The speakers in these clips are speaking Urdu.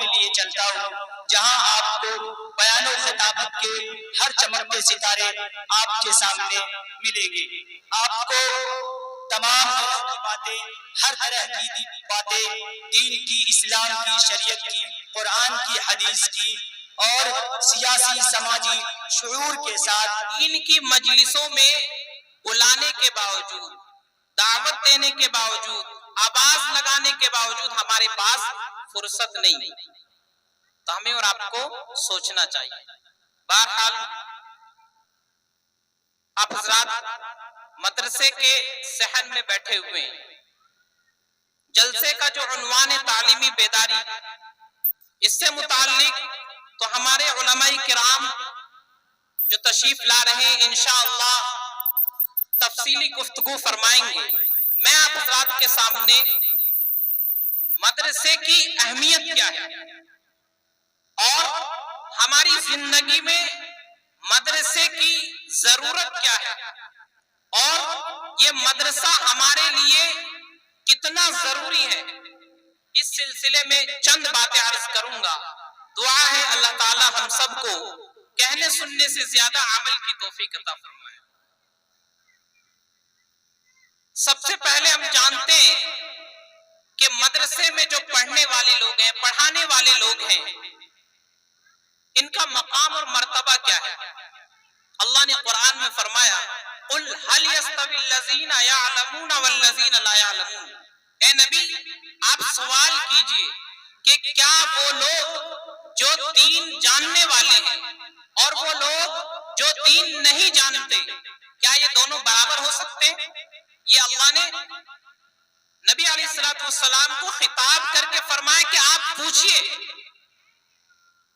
کے لیے چلتا ہوں جہاں آپ کو بیان و خطابت کے ہر چمکتے ستارے آپ کے سامنے ملیں گے. آپ کو تمام طرح کی باتیں، ہر طرح کی باتیں دین کی، اسلام کی، شریعت کی، قرآن کی، حدیث کی اور سیاسی سماجی شعور کے ساتھ دین کی مجلسوں میں بلانے کے باوجود، دعوت دینے کے باوجود، آواز لگانے کے باوجود ہمارے پاس فرصت نہیں. تو ہمیں اور آپ کو سوچنا چاہیے. بہرحال آپ حضرات مدرسے کے صحن میں بیٹھے ہوئے ہیں. جلسے کا جو عنوان ہے تعلیمی بیداری، اس سے متعلق تو ہمارے علماء کرام جو تشریف لا رہے ہیں انشاءاللہ تفصیلی گفتگو فرمائیں گے. میں آپ حضرات کے سامنے مدرسے کی اہمیت کیا ہے اور ہماری زندگی میں مدرسے کی ضرورت کیا ہے اور یہ مدرسہ ہمارے لیے کتنا ضروری ہے، اس سلسلے میں چند باتیں عرض کروں گا. دعا ہے اللہ تعالی ہم سب کو کہنے سننے سے زیادہ عمل کی توفیق عطا فرمائے. سب سے پہلے ہم جانتے ہیں کہ مدرسے میں جو پڑھنے والے لوگ ہیں، پڑھانے والے لوگ ہیں، ان کا مقام اور مرتبہ کیا ہے. اللہ نے قرآن میں فرمایا قُلْ هَلْ يَسْتَوِي الَّذِينَ يَعْلَمُونَ وَالَّذِينَ لَا يَعْلَمُونَ. اے نبی آپ سوال کیجئے کہ کیا وہ لوگ جو دین جاننے والے ہیں اور وہ لوگ جو دین نہیں جانتے، کیا یہ دونوں برابر ہو سکتے ہیں؟ یہ اللہ نے نبی علیہ السلام کو خطاب کر کے فرمایا کہ آپ پوچھئے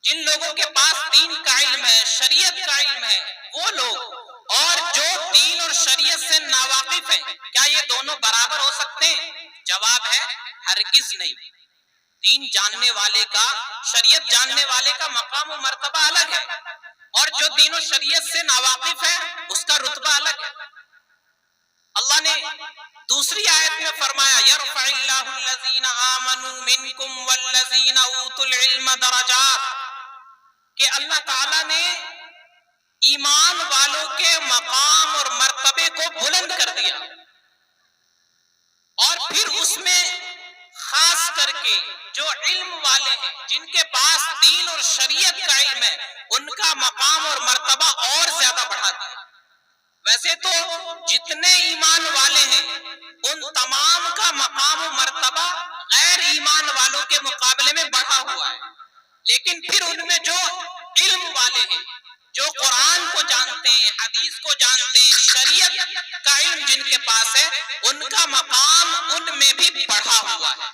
جن لوگوں کے پاس دین کا علم ہے، شریعت کا علم ہے، وہ لوگ اور جو دین اور شریعت سے ناواقف ہیں، کیا یہ دونوں برابر ہو سکتے ہیں؟ جواب ہے ہرگز نہیں. دین جاننے والے کا، شریعت جاننے والے کا مقام و مرتبہ الگ ہے اور جو دین و شریعت سے ناواقف ہے اس کا رتبہ الگ ہے. اللہ نے دوسری آیت میں فرمایا یرفع اللہ الذین آمنوا منکم والذین اوتوا العلم درجات، کہ اللہ تعالیٰ نے ایمان والوں کے مقام اور مرتبے کو بلند کر دیا اور پھر اس میں خاص کر کے جو علم والے ہیں، جن کے پاس دین اور شریعت کا علم ہے، ان کا مقام اور مرتبہ اور زیادہ بڑھا دیا. ویسے تو جتنے ایمان والے ہیں ان تمام کا مقام و مرتبہ غیر ایمان والوں کے مقابلے میں بڑھا ہوا ہے، لیکن پھر ان میں جو علم والے ہیں، جو قرآن کو جانتے ہیں، حدیث کو جانتے ہیں، شریعت کا علم جن کے پاس ہے، ان کا مقام ان میں بھی بڑھا ہوا ہے.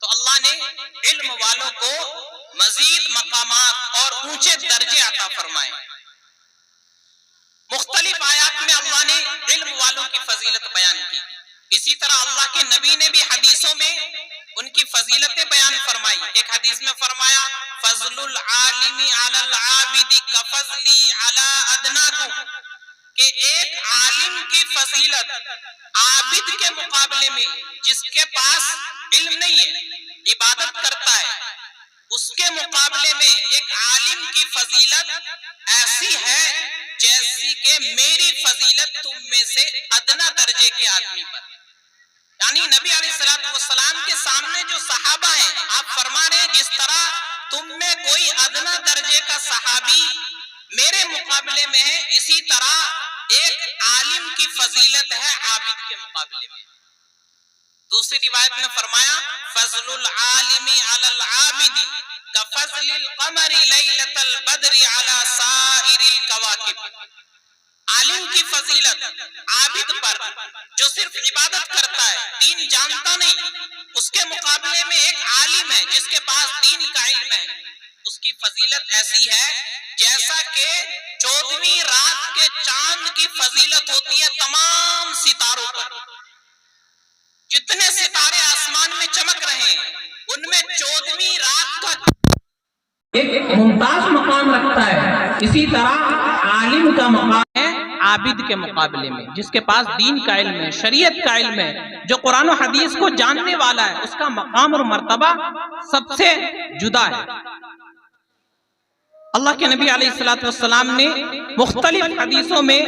تو اللہ نے علم والوں کو مزید مقامات اور اونچے درجے عطا فرمائے. مختلف آیات میں اللہ نے علم والوں کی فضیلت بیان کی. اسی طرح اللہ کے نبی نے بھی حدیثوں میں ان کی فضیلتیں بیان فرمائی. ایک حدیث میں فرمایا فضل العالم علی العابد کفضلی علی ادناکم، کہ ایک عالم کی فضیلت عابد کے مقابلے میں، جس کے پاس علم نہیں ہے، عبادت کرتا ہے، اس کے مقابلے میں ایک عالم کی فضیلت ایسی ہے جیسی کہ میری فضیلت تم میں سے ادنا درجے کے آدمی پر. یعنی نبی علیہ السلام کے سامنے جو صحابہ ہیں، آپ فرما رہے ہیں جس طرح تم میں کوئی ادنا درجے کا صحابی میرے مقابلے میں ہے، اسی طرح ایک عالم کی فضیلت ہے عابد کے مقابلے میں. دوسری روایت میں فرمایا فضل العالم علی العابد کفضل القمر لیلۃ البدر علی سائر الکواکب. عالم کی فضیلت عابد پر جو صرف عبادت کرتا ہے، دین جانتا نہیں، اس کے مقابلے میں ایک عالم ہے جس کے پاس دین کا علم ہے، اس کی فضیلت ایسی ہے جیسا کہ 14ویں رات کے چاند کی فضیلت ہوتی ہے تمام ستاروں پر. جتنے ستارے آسمان میں چمک رہے ہیں ان میں 14ویں رات کا ایک ممتاز مقام رکھتا ہے، اسی طرح عالم کا مقام ہے عابد کے مقابلے میں، جس کے پاس دین کا علم ہے، شریعت کا علم ہے، جو قرآن و حدیث کو جاننے والا ہے، اس کا مقام اور مرتبہ سب سے جدا ہے۔ اللہ کے نبی علیہ السلام نے مختلف حدیثوں میں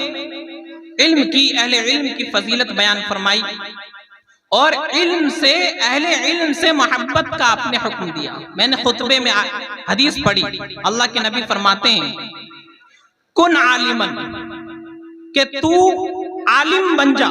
علم کی، اہل علم کی فضیلت بیان فرمائی، اور علم سے، اہل علم سے محبت کا آپ نے حکم دیا۔ میں نے خطبے میں حدیث پڑھی، اللہ کے نبی فرماتے ہیں کن عالمن، کہ تو عالم بن جا،